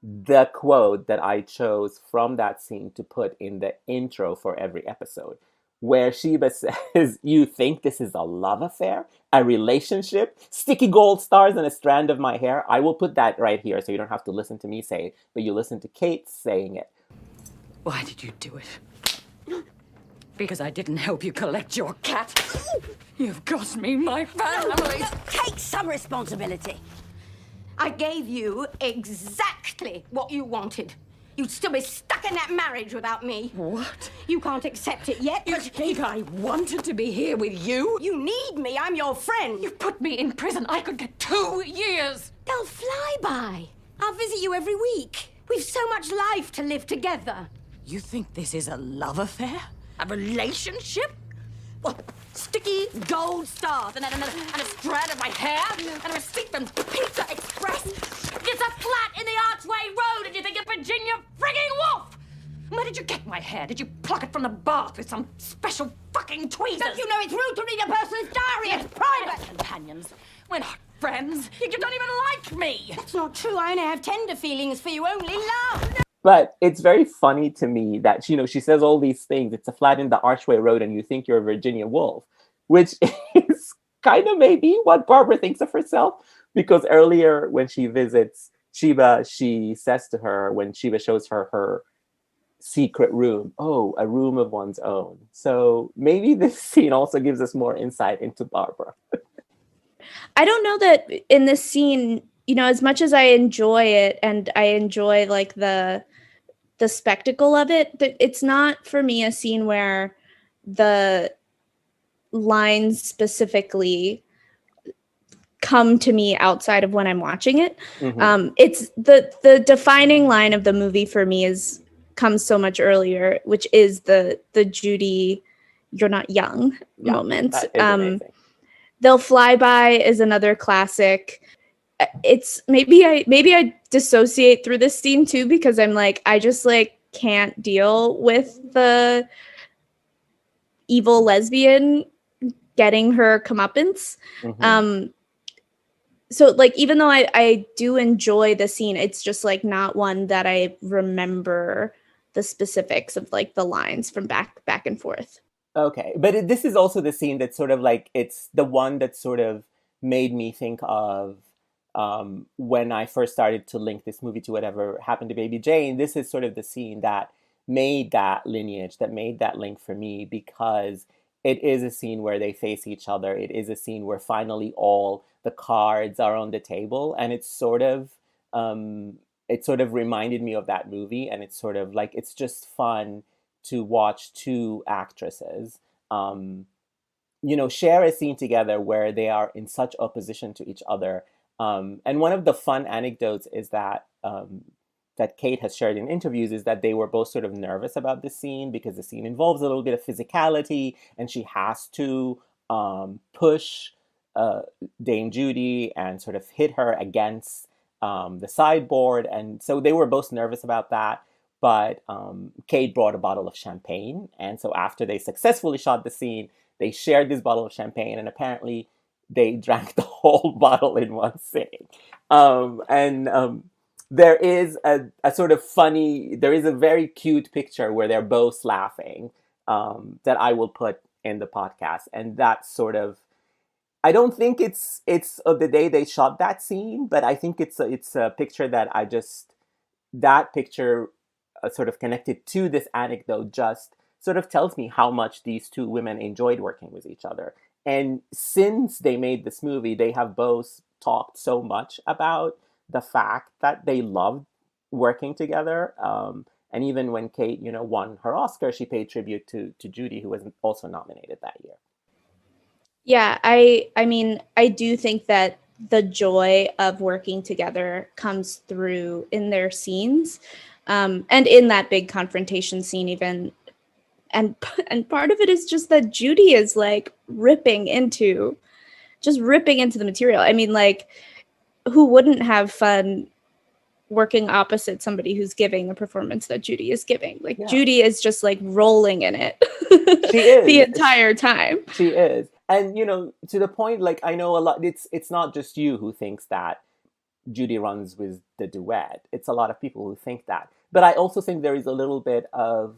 the quote that I chose from that scene to put in the intro for every episode, where Sheba says, "You think this is a love affair? A relationship? Sticky gold stars and a strand of my hair?" I will put that right here so you don't have to listen to me say it, but you listen to Kate saying it. Why did you do it? Because I didn't help you collect your cat? You've cost me my family. Take some responsibility. I gave you exactly what you wanted. You'd still be stuck in that marriage without me. What? You can't accept it yet, You but think I wanted to be here with you? you need me. I'm your friend. You put me in prison. I could get 2 years. They'll fly by. I'll visit you every week. We've so much life to live together. You think this is a love affair? A relationship? What? Sticky gold stars and a strand of my hair and a receipt from Pizza Express? It's a flat in the Archway Road and you think a Virginia did you get my hair? Did you pluck it from the bath with some special fucking tweezers? Don't you know it's rude to read a person's diary? It's private. Companions. We're not friends. You don't even like me. That's not true. I only have tender feelings for you. Only love. But it's very funny to me that, she says all these things. It's a flat in the archway road and you think you're a Virginia Woolf, which is kind of maybe what Barbara thinks of herself. Because earlier when she visits Sheba, she says to her, when Sheba shows her her secret room, oh, a room of one's own. So maybe this scene also gives us more insight into Barbara. I don't know that in this scene, as much as I enjoy it and I enjoy like the spectacle of it, it's not for me a scene where the lines specifically come to me outside of when I'm watching it. Mm-hmm. It's the defining line of the movie for me comes so much earlier, which is the Judi, you're not young moment. That is amazing. They'll Fly By is another classic. It's maybe I dissociate through this scene too, because I'm like, I just like can't deal with the evil lesbian getting her comeuppance. Mm-hmm. So like, even though I do enjoy the scene, it's just like not one that I remember the specifics of like the lines from back and forth. Okay, but this is also the scene that sort of like, it's the one that sort of made me think of when I first started to link this movie to whatever happened to Baby Jane. This is sort of the scene that made that lineage, that made that link for me, because it is a scene where they face each other. It is a scene where finally all the cards are on the table, and it sort of reminded me of that movie. And it's sort of like, it's just fun to watch two actresses, share a scene together where they are in such opposition to each other. And one of the fun anecdotes is that that Cate has shared in interviews is that they were both sort of nervous about this scene because the scene involves a little bit of physicality, and she has to push Dame Judi and sort of hit her against the sideboard. And so they were both nervous about that. But Cate brought a bottle of champagne. And so after they successfully shot the scene, they shared this bottle of champagne, and apparently they drank the whole bottle in one sitting. There is a sort of funny, there is a very cute picture where they're both laughing that I will put in the podcast. And that sort of, I don't think it's of the day they shot that scene, but I think it's a picture that that picture sort of connected to this anecdote just sort of tells me how much these two women enjoyed working with each other. And since they made this movie, they have both talked so much about the fact that they loved working together. And even when Cate, won her Oscar, she paid tribute to Judi, who was also nominated that year. Yeah, I mean, I do think that the joy of working together comes through in their scenes, and in that big confrontation scene even. And part of it is just that Judi is like ripping into the material. I mean, like, who wouldn't have fun working opposite somebody who's giving the performance that Judi is giving? Like, yeah. Judi is just like rolling in it. She is. The entire time. She is. And, to the point, like, I know a lot, it's not just you who thinks that Judi runs with the duet. It's a lot of people who think that. But I also think there is a little bit of,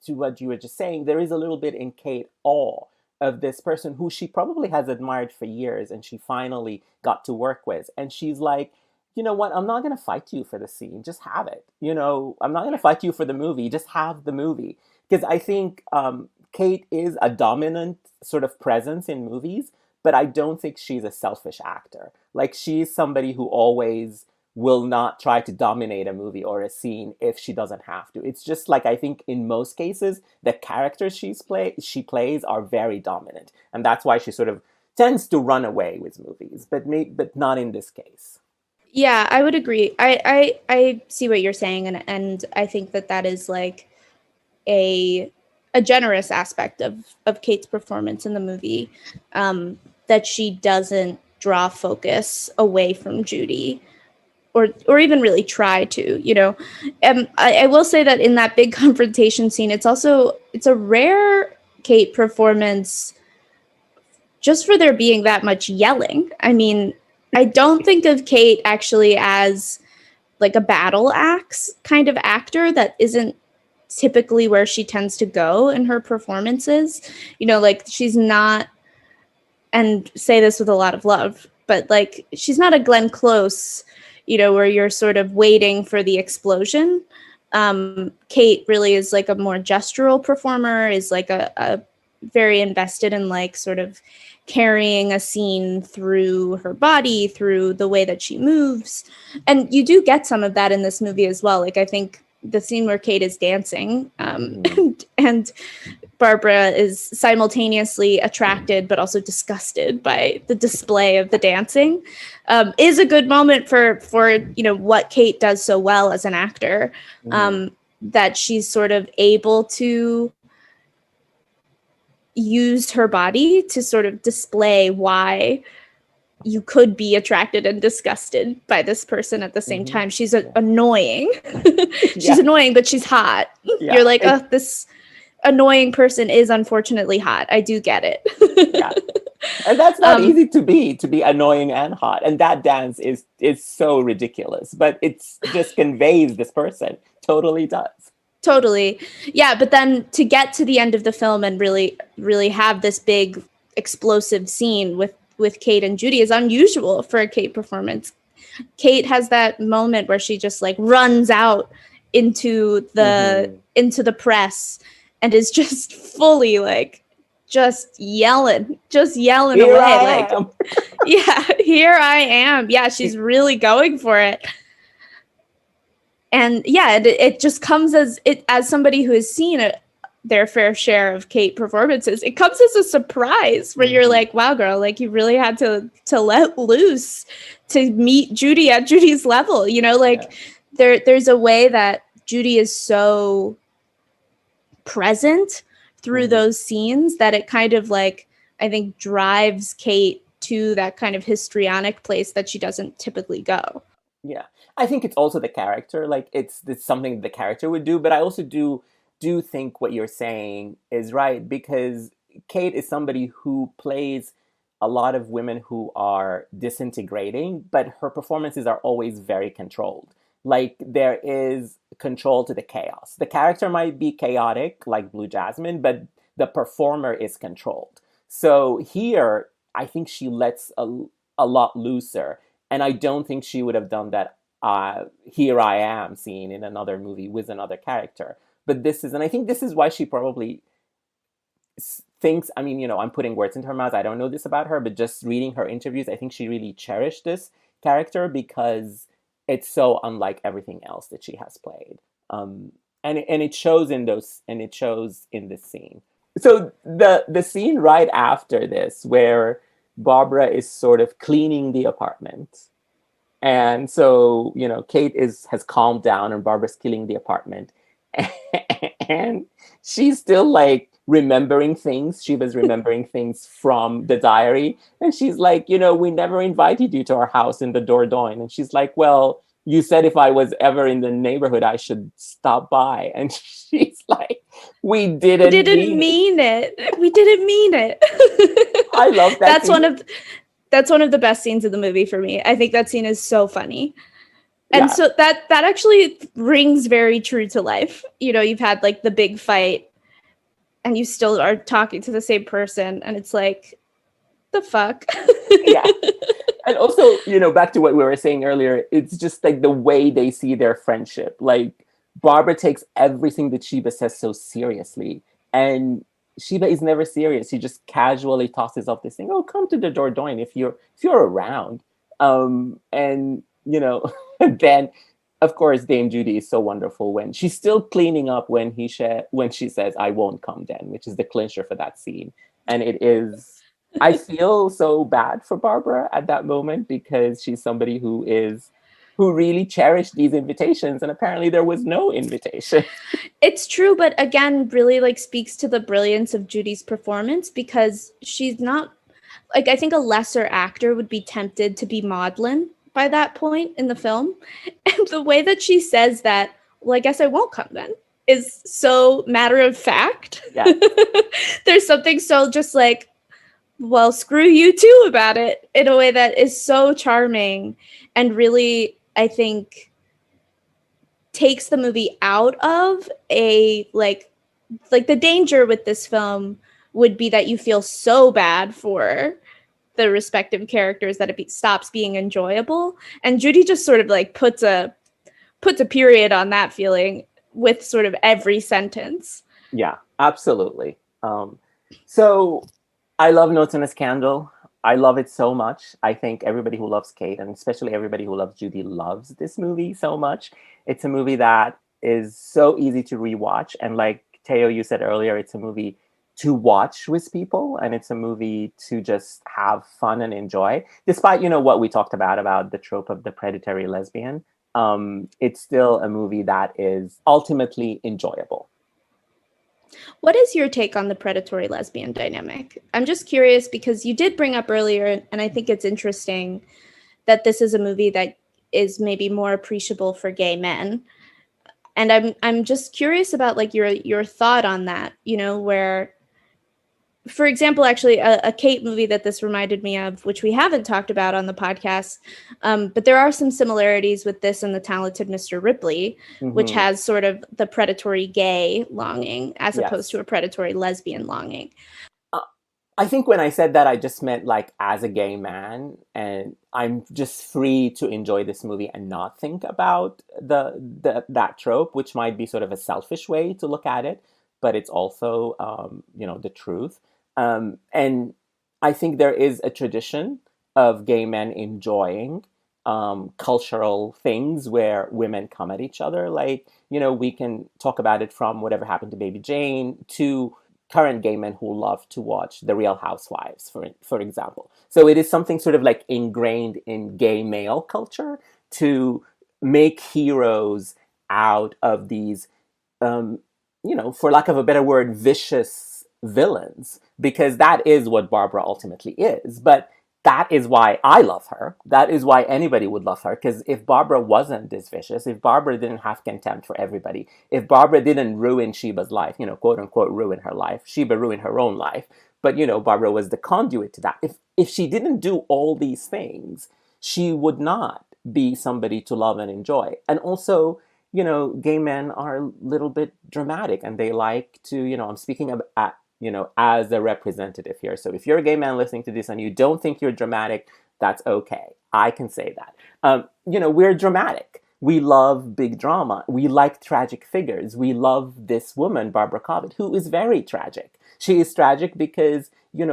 to what you were just saying, there is a little bit in Cate awe of this person who she probably has admired for years, and she finally got to work with. And she's like, you know what? I'm not going to fight you for the scene. Just have it. I'm not going to fight you for the movie. Just have the movie. Because I think Cate is a dominant sort of presence in movies, but I don't think she's a selfish actor. Like, she's somebody who always will not try to dominate a movie or a scene if she doesn't have to. It's just like, I think in most cases, the characters she plays are very dominant. And that's why she sort of tends to run away with movies, but not in this case. Yeah, I would agree. I see what you're saying. And I think that is like a generous aspect of Cate's performance in the movie, that she doesn't draw focus away from Judi or even really try to, you know. I will say that in that big confrontation scene, it's a rare Cate performance just for there being that much yelling. I mean, I don't think of Cate actually as like a battle axe kind of actor. That isn't typically where she tends to go in her performances. You know, like she's not, and say this with a lot of love, but like she's not a Glenn Close, you know, where you're sort of waiting for the explosion. Cate really is like a more gestural performer, is like a very invested in like sort of carrying a scene through her body, through the way that she moves. And you do get some of that in this movie as well. Like I think the scene where Cate is dancing and Barbara is simultaneously attracted but also disgusted by the display of the dancing, is a good moment for you know what Cate does so well as an actor, that she's sort of able to use her body to sort of display why you could be attracted and disgusted by this person at the same time. She's annoying. She's annoying, but she's hot. Yeah. You're like, oh, this annoying person is unfortunately hot. I do get it. Yeah. And that's not easy to be annoying and hot. And that dance is so ridiculous, but it's just conveys this person. Totally does. Totally. Yeah. But then to get to the end of the film and really, really have this big explosive scene with Cate and Judi is unusual for a Cate performance. Cate has that moment where she just like runs out into the press and is just fully like just yelling Here away. I am. Yeah, here I am. Yeah, she's really going for it. And yeah, it just comes as somebody who has seen their fair share of Cate performances. It comes as a surprise where you're like, wow, girl, like you really had to let loose to meet Judi at Judi's level. You know, like there's a way that Judi is so present through those scenes that it kind of like, I think, drives Cate to that kind of histrionic place that she doesn't typically go. Yeah. I think it's also the character. Like it's something the character would do, but I also do think what you're saying is right, because Cate is somebody who plays a lot of women who are disintegrating, but her performances are always very controlled. Like there is control to the chaos. The character might be chaotic like Blue Jasmine, but the performer is controlled. So here, I think she lets a lot looser. And I don't think she would have done that Here I Am scene in another movie with another character. But and I think this is why she probably thinks, I mean, you know, I'm putting words into her mouth. I don't know this about her, but just reading her interviews, I think she really cherished this character because it's so unlike everything else that she has played. And it shows in this scene. So the scene right after this, where Barbara is sort of cleaning the apartment. And so, you know, Cate has calmed down and Barbara's cleaning the apartment. And she's still like remembering things. She was remembering things from the diary. And she's like, you know, we never invited you to our house in the Dordogne. And she's like, well, you said if I was ever in the neighborhood, I should stop by. And she's like, we didn't mean it. We didn't mean it. I love that. That's one of the best scenes of the movie for me. I think that scene is so funny. And so that actually rings very true to life. You know, you've had like the big fight and you still are talking to the same person. And it's like, the fuck? Yeah. And also, you know, back to what we were saying earlier, it's just like the way they see their friendship. Like Barbara takes everything that Sheba says so seriously. And Sheba is never serious. He just casually tosses off this thing. Oh, come to the Dordogne if you're around. And, you know, then, of course, Dame Judi is so wonderful when she's still cleaning up when she says, I won't come then, which is the clincher for that scene. And it is, I feel so bad for Barbara at that moment because she's somebody who really cherished these invitations, and apparently there was no invitation. It's true, but again, really like speaks to the brilliance of Judi's performance because she's not, like, I think a lesser actor would be tempted to be maudlin by that point in the film. And the way that she says that, well, I guess I won't come then, is so matter of fact. Yeah. There's something so just like, well, screw you too about it, in a way that is so charming and really, I think, takes the movie out of a like the danger with this film would be that you feel so bad for the respective characters that it stops being enjoyable. And Judi just sort of like puts a period on that feeling with sort of every sentence. Yeah, absolutely. So I love Notes on a Scandal. I love it so much. I think everybody who loves Cate, and especially everybody who loves Judi, loves this movie so much. It's a movie that is so easy to rewatch. And like Teo, you said earlier, it's a movie to watch with people, and it's a movie to just have fun and enjoy. Despite, what we talked about the trope of the predatory lesbian, it's still a movie that is ultimately enjoyable. What is your take on the predatory lesbian dynamic? I'm just curious because you did bring up earlier, and I think it's interesting that this is a movie that is maybe more appreciable for gay men. And I'm just curious about like your thought on that, where, for example, actually a Cate movie that this reminded me of, which we haven't talked about on the podcast, but there are some similarities with this and The Talented Mr. Ripley, which has sort of the predatory gay longing as opposed to a predatory lesbian longing. I think when I said that, I just meant like as a gay man, and I'm just free to enjoy this movie and not think about that trope, which might be sort of a selfish way to look at it, but it's also, the truth. And I think there is a tradition of gay men enjoying cultural things where women come at each other. Like, we can talk about it from Whatever Happened to Baby Jane to current gay men who love to watch The Real Housewives, for example. So it is something sort of like ingrained in gay male culture to make heroes out of these, for lack of a better word, vicious villains, because that is what Barbara ultimately is. But that is why I love her. That is why anybody would love her. Because if Barbara wasn't this vicious, if Barbara didn't have contempt for everybody, if Barbara didn't ruin Sheba's life, quote unquote, ruin her life, Sheba ruined her own life. But, Barbara was the conduit to that. If she didn't do all these things, she would not be somebody to love and enjoy. And also, gay men are a little bit dramatic, and they like to, I'm speaking about, as a representative here. So if you're a gay man listening to this and you don't think you're dramatic, that's okay. I can say that. We're dramatic. We love big drama. We like tragic figures. We love this woman, Barbara Cobbett, who is very tragic. She is tragic because,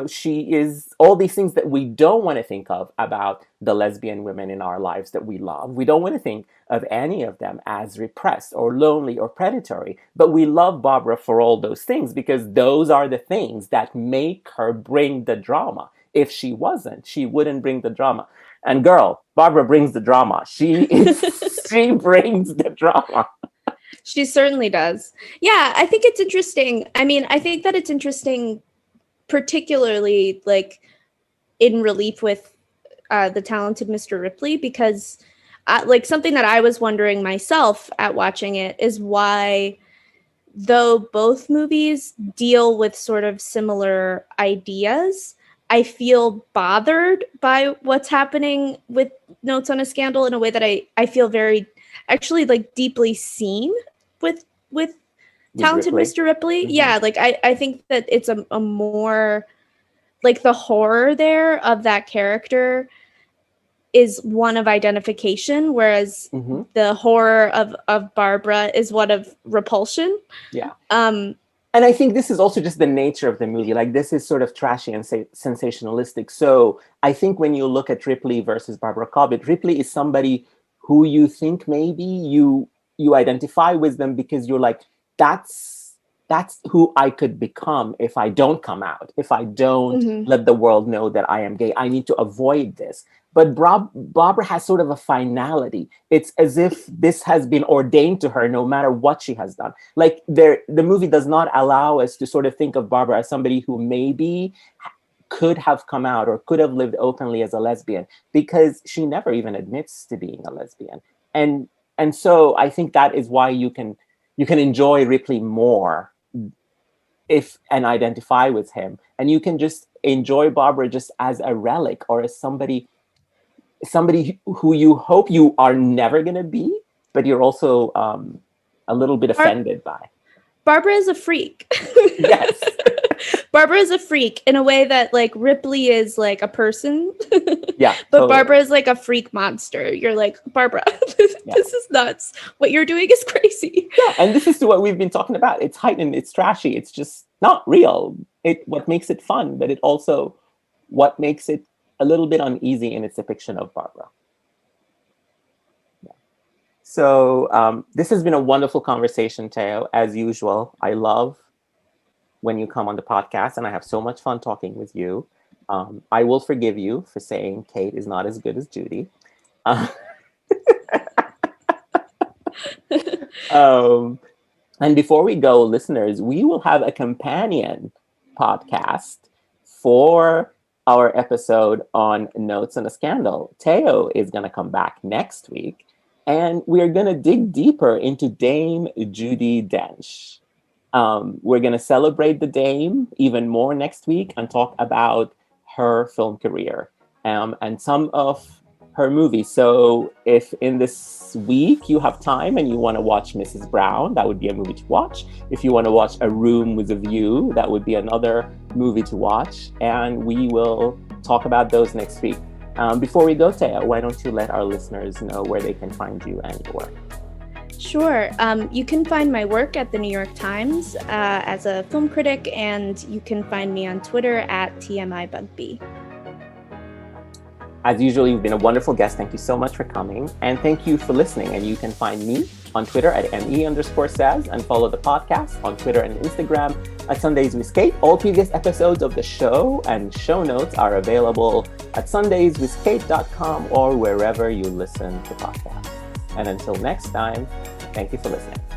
she is all these things that we don't want to think of about the lesbian women in our lives that we love. We don't want to think of any of them as repressed or lonely or predatory. But we love Barbara for all those things because those are the things that make her bring the drama. If she wasn't, she wouldn't bring the drama. And girl, Barbara brings the drama. She brings the drama. She certainly does. Yeah, I think it's interesting. I mean, I think that it's interesting, particularly like in relief with The Talented Mr. Ripley, because like something that I was wondering myself at watching it is why, though both movies deal with sort of similar ideas, I feel bothered by what's happening with Notes on a Scandal in a way that I feel very actually like deeply seen with Talented Ripley. Mr. Ripley. Yeah, like I think that it's a more like the horror there of that character is one of identification, whereas the horror of Barbara is one of repulsion. Yeah. And I think this is also just the nature of the movie. Like, this is sort of trashy and sensationalistic. So I think when you look at Ripley versus Barbara Cobbett, Ripley is somebody who you think maybe you identify with them because you're like, that's who I could become if I don't come out, if I don't let the world know that I am gay. I need to avoid this. But Barbara has sort of a finality. It's as if this has been ordained to her no matter what she has done. Like, the movie does not allow us to sort of think of Barbara as somebody who maybe could have come out or could have lived openly as a lesbian, because she never even admits to being a lesbian. And so I think that is why you can enjoy Ripley more if and identify with him, and you can just enjoy Barbara just as a relic or as somebody who you hope you are never going to be, but you're also a little bit offended by. Barbara is a freak. Yes. Barbara is a freak in a way that like Ripley is like a person. Yeah. But totally. Barbara is like a freak monster. You're like, Barbara, this is nuts. What you're doing is crazy. Yeah, and this is what we've been talking about. It's heightened, it's trashy, it's just not real. What makes it fun, but it also what makes it a little bit uneasy in its depiction of Barbara. Yeah. So this has been a wonderful conversation, Teo. As usual, I love when you come on the podcast, and I have so much fun talking with you. I will forgive you for saying Cate is not as good as Judi. And before we go, listeners, we will have a companion podcast for our episode on Notes on a Scandal. Teo is going to come back next week, and we're going to dig deeper into Dame Judi Dench. We're going to celebrate the Dame even more next week and talk about her film career and some of her movies. So if in this week you have time and you want to watch Mrs. Brown, that would be a movie to watch. If you want to watch A Room with a View, that would be another movie to watch. And we will talk about those next week. Before we go, Teo, why don't you let our listeners know where they can find you and your work? Sure. You can find my work at the New York Times as a film critic, and you can find me on Twitter at TMI Bugbee. As usual, you've been a wonderful guest. Thank you so much for coming. And thank you for listening. And you can find me on Twitter at ME_says and follow the podcast on Twitter and Instagram at Sundays with Cate. All previous episodes of the show and show notes are available at sundayswithcate.com or wherever you listen to podcasts. And until next time, thank you for listening.